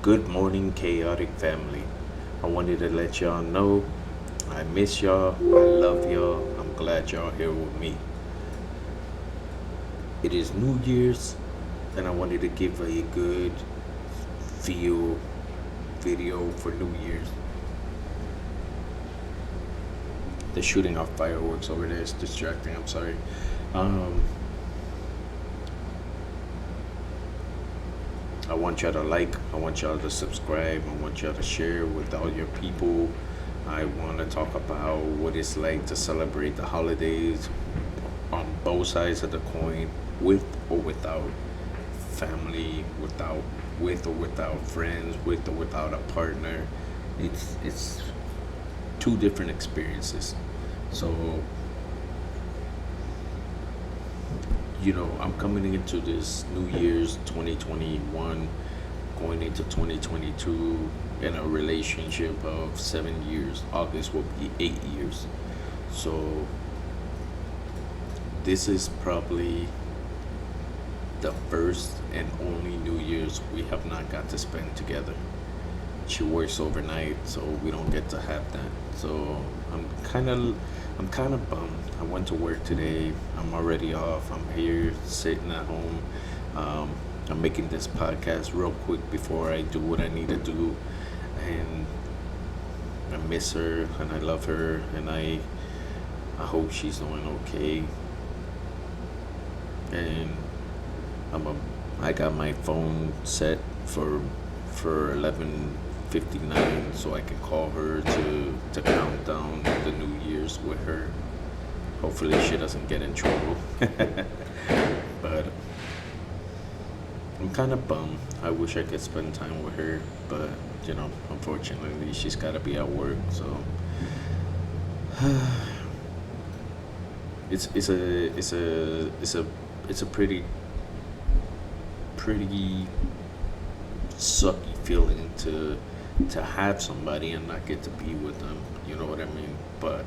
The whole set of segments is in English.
Good morning, chaotic family. I wanted to let y'all know I miss y'all. I love y'all. I'm glad y'all here with me. It is New Year's, and I wanted to give a good feel video for New Year's. The shooting off fireworks over there is distracting. I'm sorry. Um, I want y'all to like. I want y'all to subscribe. I want y'all to share with all your people. I want to talk about what it's like to celebrate the holidays on both sides of the coin, with or without family, without with or without friends, with or without a partner. It's two different experiences. So I'm coming into this New Year's 2021, going into 2022 in a relationship of 7 years. August will be 8 years. So this is probably the first and only New Year's we have not got to spend together. She works overnight, so we don't get to have that. So I'm kind of bummed. I went to work today. I'm already off. I'm here sitting at home. Um, I'm making this podcast real quick before I do what I need to do, and I miss her and I love her and I hope she's doing okay. And I'm a I got my phone set for 11:59 so I can call her to count down the New Year's with her. Hopefully she doesn't get in trouble. But I'm kind of bummed. I wish I could spend time with her, but unfortunately she's got to be at work. So it's a pretty sucky feeling to have somebody and not get to be with them. You know what I mean? But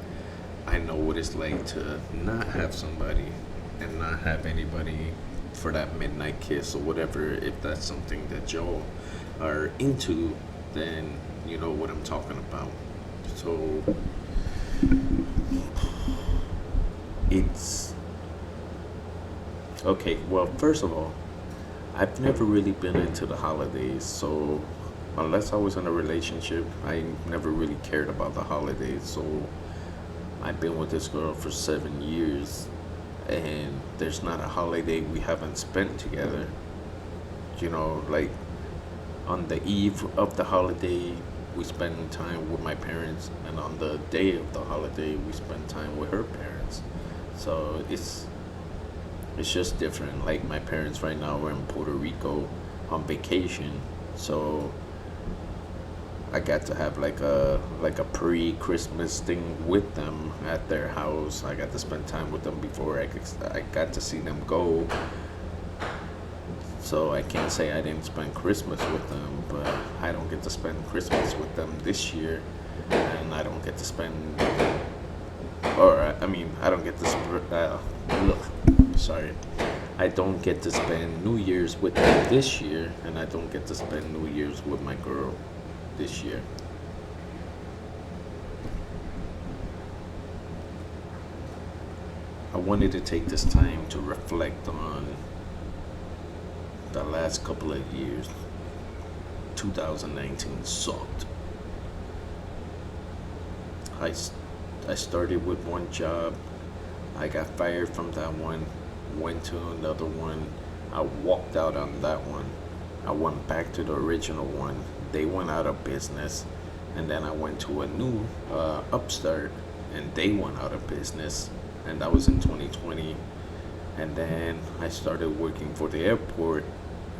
I know what it's like to not have somebody and not have anybody for that midnight kiss or whatever. If that's something that y'all are into, then you know what I'm talking about. So it's okay. Well, first of all, I've never really been into the holidays, so unless I was in a relationship, I never really cared about the holidays. So I've been with this girl for 7 years, and there's not a holiday we haven't spent together. Like on the eve of the holiday, we spend time with my parents, and on the day of the holiday, we spend time with her parents. So it's just different. Like my parents right now are in Puerto Rico on vacation, so I got to have like a pre-Christmas thing with them at their house. I got to spend time with them before I got to see them go. So I can't say I didn't spend Christmas with them, but I don't get to spend Christmas with them this year, and I don't get to spend, or I mean, I don't get to look, sorry. I don't get to spend New Year's with them this year, and I don't get to spend New Year's with my girl this year. I wanted to take this time to reflect on the last couple of years. 2019 sucked. I, I started with one job. I got fired from that one, went to another one. I walked out on that one. I went back to the original one. They went out of business. And then I went to a new upstart, and they went out of business. And that was in 2020. And then I started working for the airport,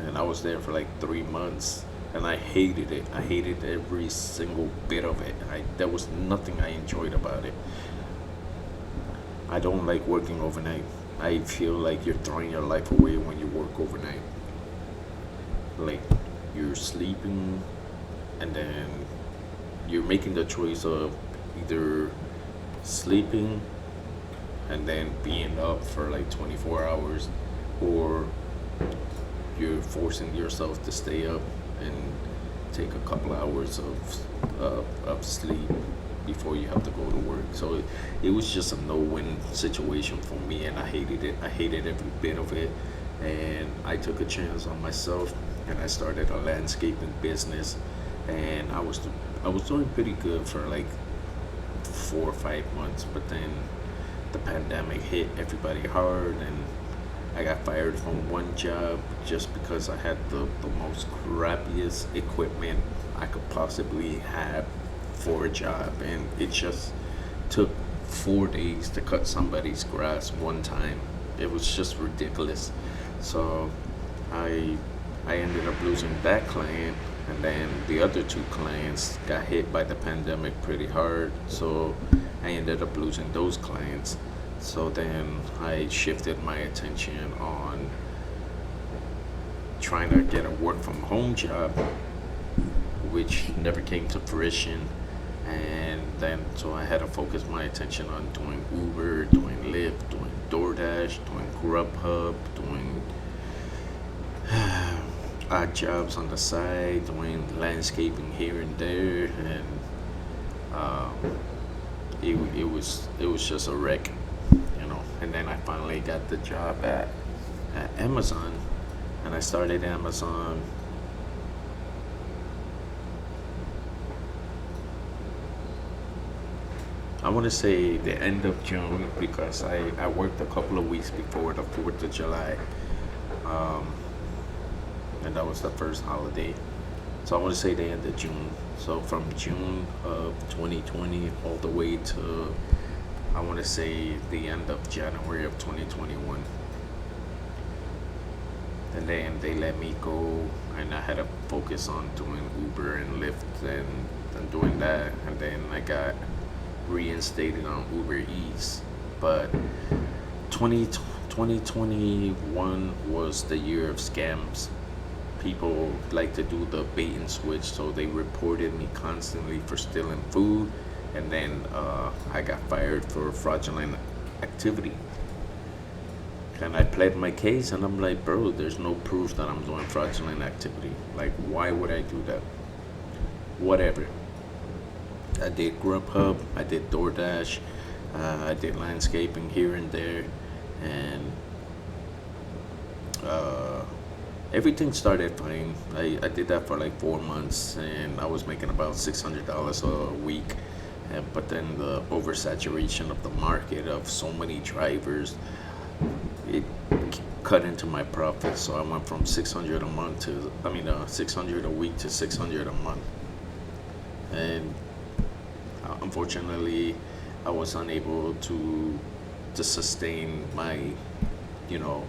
and I was there for like 3 months. And I hated it. I hated every single bit of it. There was nothing I enjoyed about it. I don't like working overnight. I feel like you're throwing your life away when you work overnight. Like you're sleeping, and then you're making the choice of either sleeping and then being up for like 24 hours, or you're forcing yourself to stay up and take a couple hours of sleep before you have to go to work. So it was just a no-win situation for me, and I hated it. I hated every bit of it, and I took a chance on myself, and I started a landscaping business, and I was doing pretty good for like 4 or 5 months, but then the pandemic hit everybody hard, and I got fired from one job just because I had the most crappiest equipment I could possibly have for a job, and it just took 4 days to cut somebody's grass one time. It was just ridiculous. So I I ended up losing that client, and then the other two clients got hit by the pandemic pretty hard. So I ended up losing those clients. So then I shifted my attention on trying to get a work from home job, which never came to fruition. And then so I had to focus my attention on doing Uber, doing Lyft, doing DoorDash, doing Grubhub, doing odd jobs on the side, doing landscaping here and there, and um, it was just a wreck, you know. And then I finally got the job at Amazon, and I started Amazon. I want to say the end of June because I worked a couple of weeks before the 4th of July, um, and that was the first holiday. So I want to say the end of June. So from June of 2020 all the way to, I want to say, the end of January of 2021. And then they let me go, and I had to focus on doing Uber and Lyft and doing that. And then I got reinstated on Uber Eats. But 20, 2021 was the year of scams. People like to do the bait and switch, so they reported me constantly for stealing food, and then I got fired for fraudulent activity. And I pled my case, and I'm like, bro, there's no proof that I'm doing fraudulent activity. Like, why would I do that? Whatever. I did Grubhub, I did DoorDash, I did landscaping here and there, and uh, everything started fine. I did that for like 4 months, and I was making about $600 a week. But then the oversaturation of the market of so many drivers, it cut into my profits. So I went from 600 a month to, 600 a week to 600 a month. And unfortunately, I was unable to sustain my, you know,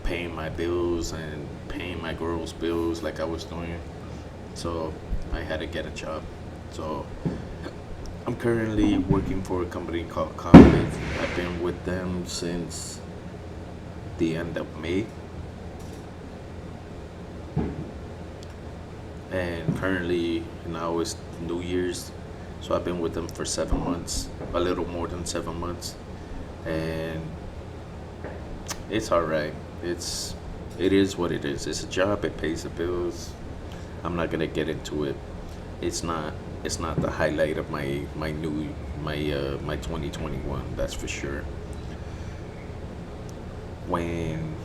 paying my bills and paying my girls' bills like I was doing. So I had to get a job. So I'm currently working for a company called College. I've been with them since the end of May, and currently now it's New Year's. So I've been with them for 7 months, a little more than 7 months, and it's all right. It is what it is. It's a job. It pays the bills. I'm not gonna get into it. It's not it's not the highlight of my 2021. That's for sure. When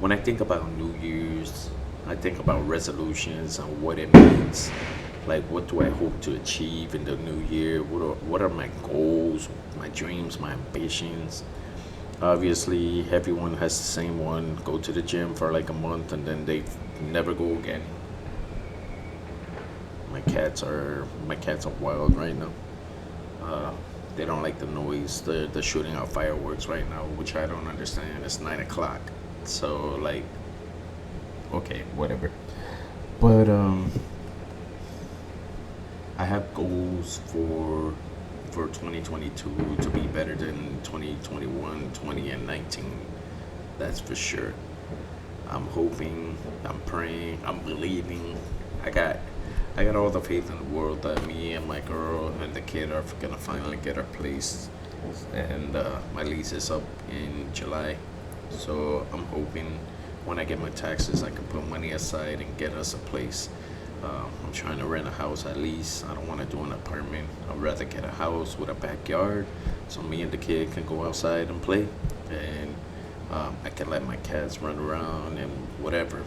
when I think about New Year's, I think about resolutions and what it means. Like, what do I hope to achieve in the new year? What are my goals, my dreams, my ambitions? Obviously, everyone has the same one: go to the gym for like a month and then they never go again. My cats are wild right now. Uh, they don't like the noise. They're shooting out fireworks right now, which I don't understand. It's 9 o'clock, so like, okay, whatever. But I have goals for 2022 to be better than 2021, 20, and 19. That's for sure. I'm hoping, I'm praying, I'm believing. I got I got all the faith in the world that me and my girl and the kid are gonna finally get our place, and my lease is up in July. So I'm hoping when I get my taxes, I can put money aside and get us a place. I'm trying to rent a house at least. I don't want to do an apartment. I'd rather get a house with a backyard so me and the kid can go outside and play. And I can let my cats run around and whatever.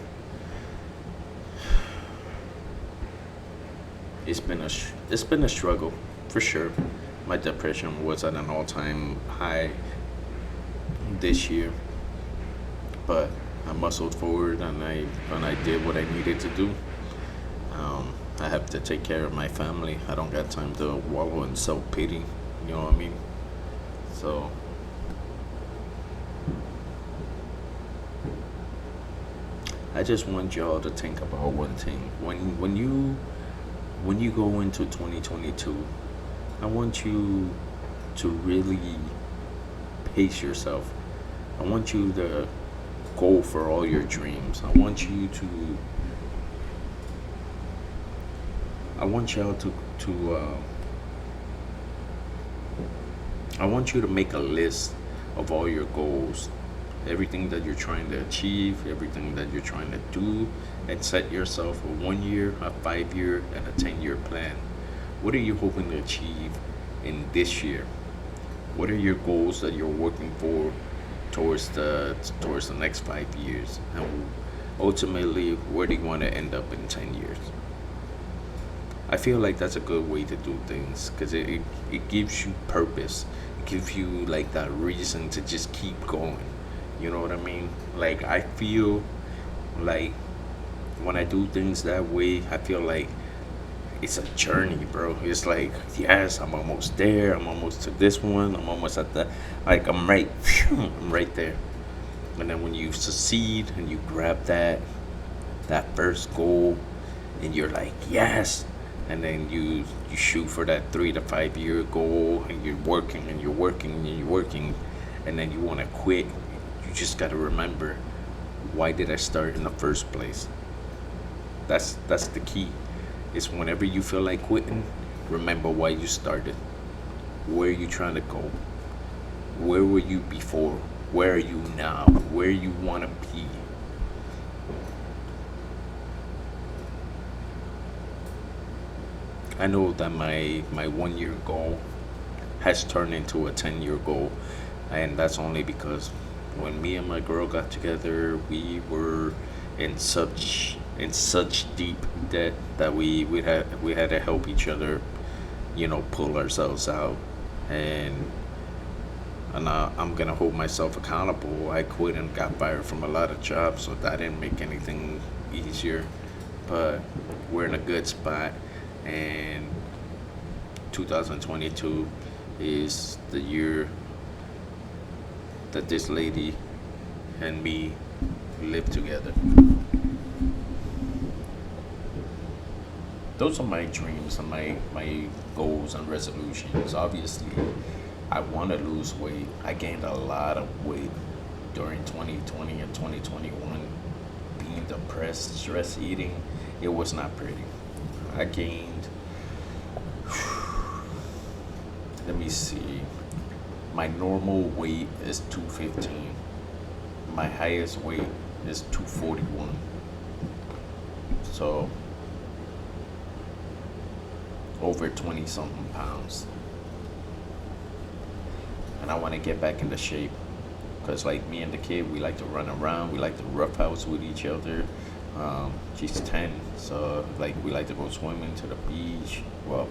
It's been a struggle for sure. My depression was at an all time high this year, but I muscled forward and I did what I needed to do. I have to take care of my family. I don't got time to wallow in self pity. You know what I mean? So I just want y'all to think about one thing. When you go into 2022, I want you to really pace yourself. I want you to go for all your dreams. I want y'all I want you to make a list of all your goals, everything that you're trying to achieve, everything that you're trying to do, and set yourself a 1 year, a 5 year, and a 10 year plan. What are you hoping to achieve in this year? What are your goals that you're working for towards the next 5 years? And ultimately, where do you want to end up in 10 years? I feel like that's a good way to do things because it gives you purpose. It gives you like that reason to just keep going. You know what I mean? Like I feel like when I do things that way, I feel like it's a journey, bro. It's like, yes, I'm almost there. I'm almost to this one. I'm almost at the, like, I'm right, I'm right there. And then when you succeed and you grab that first goal, and you're like, yes, and then you shoot for that 3 to 5 year goal, and you're working and you're working and you're working, and then you want to quit. You just got to remember, why did I start in the first place? That's the key. It's whenever you feel like quitting, remember why you started. Where are you trying to go? Where were you before? Where are you now? Where you want to be? I know that my 1 year goal has turned into a 10 year goal, and that's only because when me and my girl got together, we were in such deep debt that we had to help each other, pull ourselves out, and I'm gonna hold myself accountable. I quit and got fired from a lot of jobs, so that didn't make anything easier. But we're in a good spot, and 2022 is the year that this lady and me live together. Those are my dreams and my goals and resolutions. Obviously, I want to lose weight. I gained a lot of weight during 2020 and 2021. Being depressed, stress eating, it was not pretty. I gained, let me see, my normal weight is 215. My highest weight is 241. So, over 20 something pounds. And I want to get back into shape because, like, me and the kid, we like to run around, we like to roughhouse with each other. She's 10, so like we like to go swimming to the beach. Well,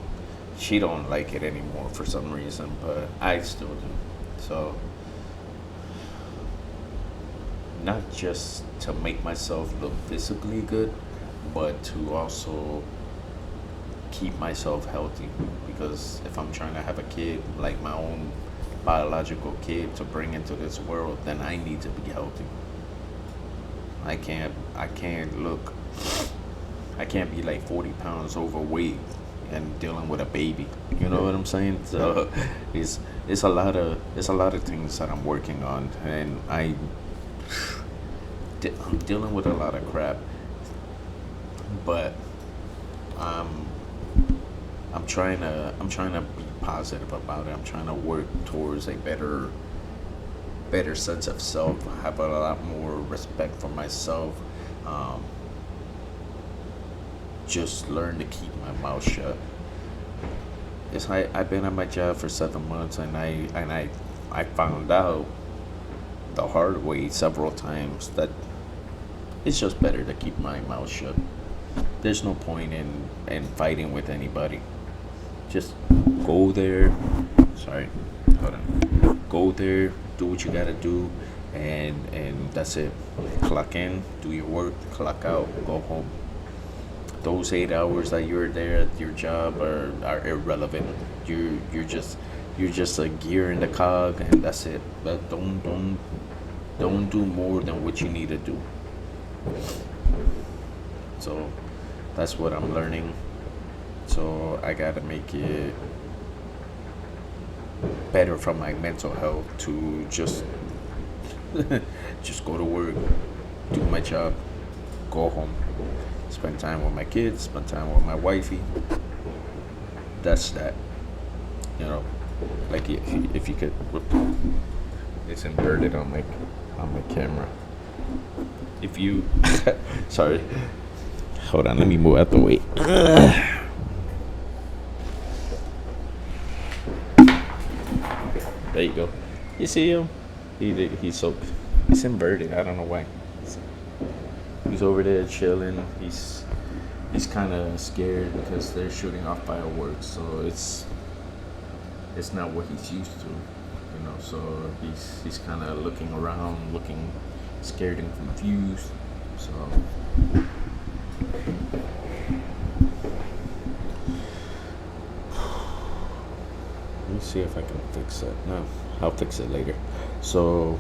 she don't like it anymore for some reason, but I still do. So, not just to make myself look physically good, but to also keep myself healthy. Because if I'm trying to have a kid, like my own biological kid, to bring into this world, then I need to be healthy. I can't look, I can't be like 40 pounds overweight and dealing with a baby. You know what I'm saying? So it's a lot of things that I'm working on, and I'm dealing with a lot of crap, but I'm I'm trying to be positive about it. I'm trying to work towards a better sense of self. I have a lot more respect for myself. Um, just learn to keep my mouth shut. I've been at my job for 7 months, and I found out the hard way several times that it's just better to keep my mouth shut. There's no point in fighting with anybody. Just go there. Sorry, hold on. Go there, do what you gotta do, and that's it. Clock in, do your work, clock out, go home. Those 8 hours that you're there at your job are irrelevant. You're just a gear in the cog, and that's it. But don't do more than what you need to do. So that's what I'm learning. So I gotta make it better for my mental health to just go to work, do my job, go home, spend time with my kids, spend time with my wifey. That's that. You know, like if you could, it's inverted on my camera. If you, sorry, hold on, let me move out the way. There you go. You see him? He's inverted. I don't know why. He's over there chilling. He's kind of scared because they're shooting off fireworks. So it's not what he's used to, you know. So he's kind of looking around, looking scared and confused. So let me see if I can fix it. No, I'll fix it later. So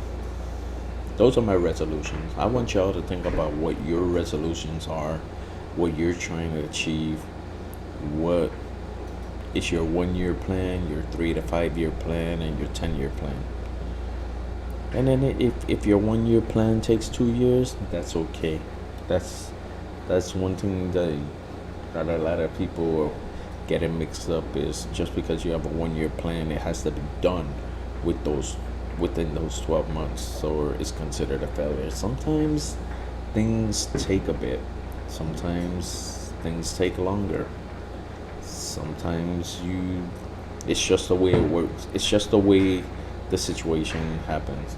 those are my resolutions. I want y'all to think about what your resolutions are, what you're trying to achieve, what is your 1 year plan, your 3 to 5 year plan, and your 10 year plan. And then if your 1 year plan takes 2 years, that's okay. That's one thing that a lot of people get it mixed up, is just because you have a 1 year plan, it has to be done with those within those 12 months, so it's considered a failure. Sometimes things take a bit. Sometimes things take longer. Sometimes it's just the way it works. It's just the way the situation happens.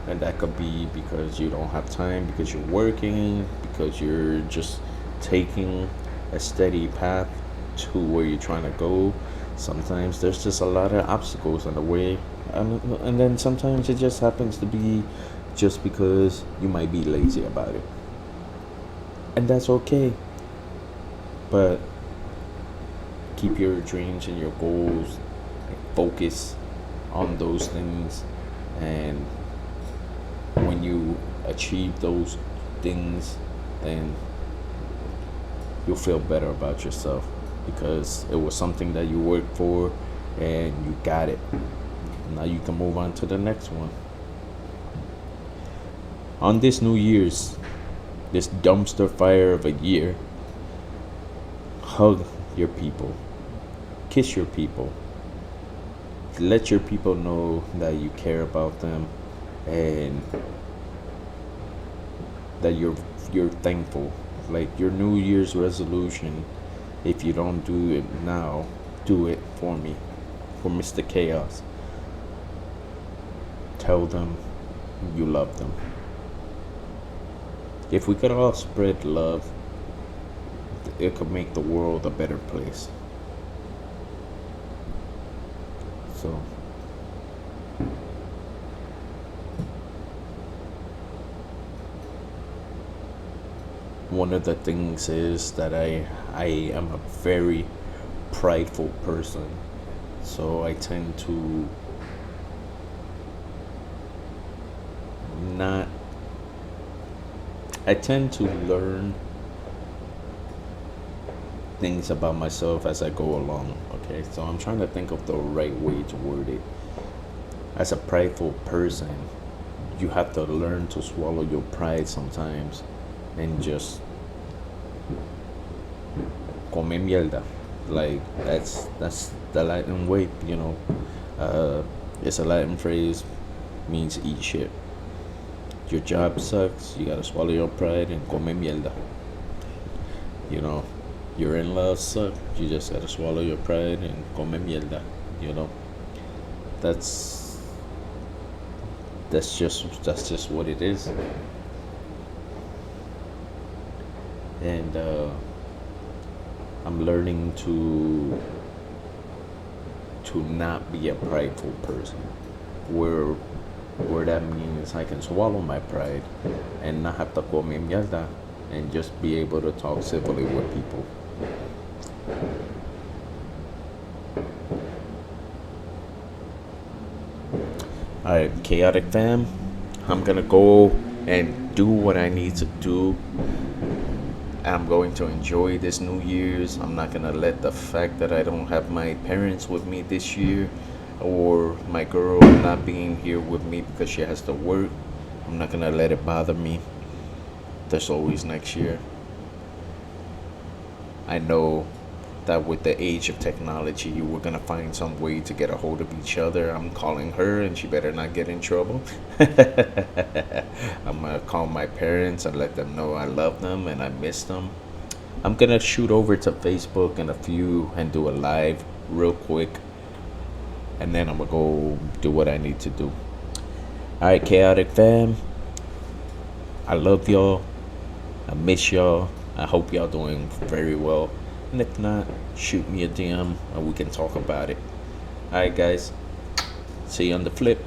And that could be because you don't have time, because you're working, because you're just taking a steady path to where you're trying to go. Sometimes there's just a lot of obstacles in the way, and then sometimes it just happens to be just because you might be lazy about it, and that's okay. But keep your dreams and your goals, focus on those things, and when you achieve those things, then you'll feel better about yourself, because it was something that you worked for and you got it. Now you can move on to the next one. On this New Year's, this dumpster fire of a year, hug your people, kiss your people, let your people know that you care about them, and that you're thankful. Like your New Year's resolution, if you don't do it now, do it for me, for Mr. Chaos. Tell them you love them. If we could all spread love, it could make the world a better place. So one of the things is that I am a very prideful person. So I tend to not I tend to learn things about myself as I go along. Okay, so I'm trying to think of the right way to word it. As a prideful person, you have to learn to swallow your pride sometimes and just come mierda. Like that's the Latin way, you know. It's a Latin phrase, means eat shit. Your job sucks, you gotta swallow your pride and come mierda. You know, your in-laws suck. You just gotta swallow your pride and come mierda. You know, that's that's just what it is. And I'm learning to not be a prideful person. Where where that means I can swallow my pride and not have to come mierda and just be able to talk civilly with people. Alright, chaotic fam. I'm gonna go and do what I need to do. I'm going to enjoy this New Year's. I'm not gonna let the fact that I don't have my parents with me this year or my girl not being here with me because she has to work. I'm not gonna let it bother me. There's always next year. I know that with the age of technology, we're gonna find some way to get a hold of each other. I'm calling her, and she better not get in trouble. I'm gonna call my parents and let them know I love them and I miss them. I'm gonna shoot over to Facebook in a few and do a live real quick, and then I'm gonna go do what I need to do. All right, chaotic fam. I love y'all. I miss y'all. I hope y'all doing very well. And if not, shoot me a DM and we can talk about it. Alright, guys. See you on the flip.